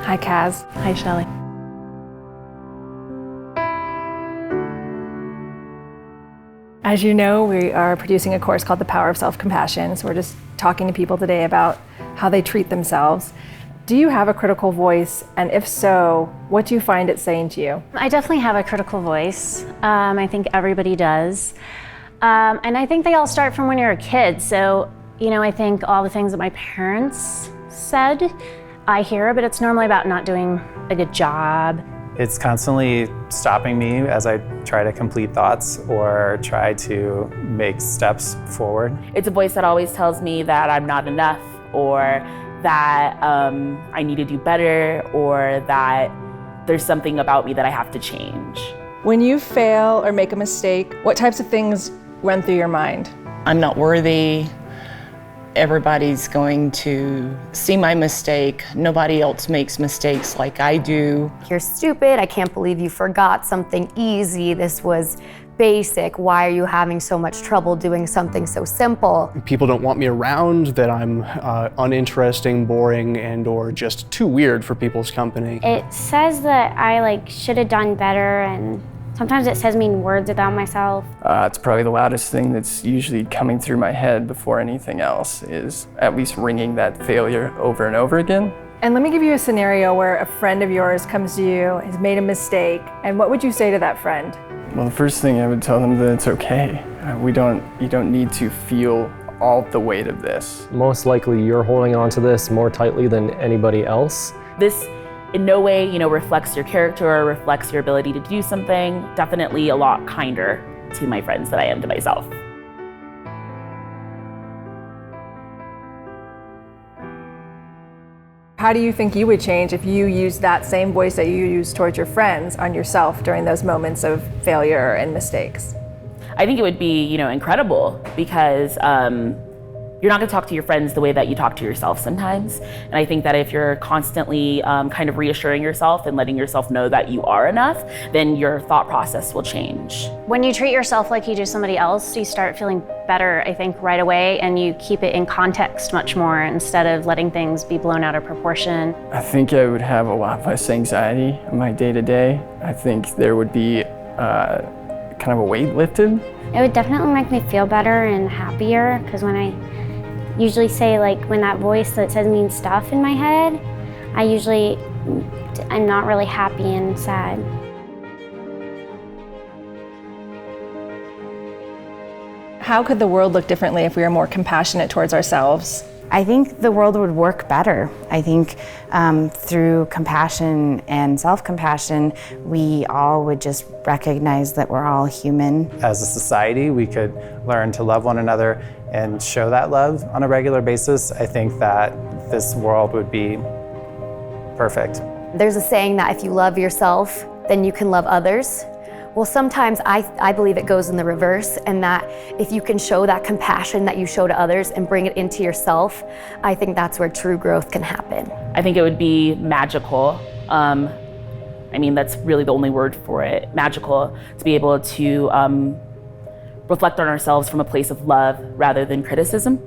Hi, Kaz. Hi, Shelley. As you know, we are producing a course called The Power of Self-Compassion. So we're just talking to people today about how they treat themselves. Do you have a critical voice? And if so, what do you find it saying to you? I definitely have a critical voice. I think everybody does. And I think they all start from when you're a kid. So, I think all the things that my parents said, I hear, but it's normally about not doing a good job. It's constantly stopping me as I try to complete thoughts or try to make steps forward. It's a voice that always tells me that I'm not enough, or that I need to do better, or that there's something about me that I have to change. When you fail or make a mistake, what types of things run through your mind? I'm not worthy. Everybody's going to see my mistake. Nobody else makes mistakes like I do. You're stupid. I can't believe you forgot something easy. This was basic. Why are you having so much trouble doing something so simple? People don't want me around, that I'm uninteresting, boring, and or just too weird for people's company. It says that I should have done better, and sometimes it says mean words about myself. It's probably the loudest thing that's usually coming through my head before anything else, is at least ringing that failure over and over again. And let me give you a scenario where a friend of yours comes to you, has made a mistake, and what would you say to that friend? Well, the first thing I would tell them that it's okay. You don't need to feel all the weight of this. Most likely you're holding on to this more tightly than anybody else. This in no way, reflects your character or reflects your ability to do something. Definitely a lot kinder to my friends than I am to myself. How do you think you would change if you used that same voice that you use towards your friends on yourself during those moments of failure and mistakes? I think it would be, incredible, because you're not going to talk to your friends the way that you talk to yourself sometimes. And I think that if you're constantly kind of reassuring yourself and letting yourself know that you are enough, then your thought process will change. When you treat yourself like you do somebody else, you start feeling better, I think, right away, and you keep it in context much more instead of letting things be blown out of proportion. I think I would have a lot less anxiety in my day-to-day. I think there would be kind of a weight lifted. It would definitely make me feel better and happier, because when I usually say, when that voice that says mean stuff in my head, I'm not really happy and sad. How could the world look differently if we were more compassionate towards ourselves? I think the world would work better. I think through compassion and self-compassion, we all would just recognize that we're all human. As a society, we could learn to love one another and show that love on a regular basis. I think that this world would be perfect. There's a saying that if you love yourself, then you can love others. Well, sometimes I believe it goes in the reverse, and that if you can show that compassion that you show to others and bring it into yourself, I think that's where true growth can happen. I think it would be magical. That's really the only word for it, magical, to be able to reflect on ourselves from a place of love rather than criticism.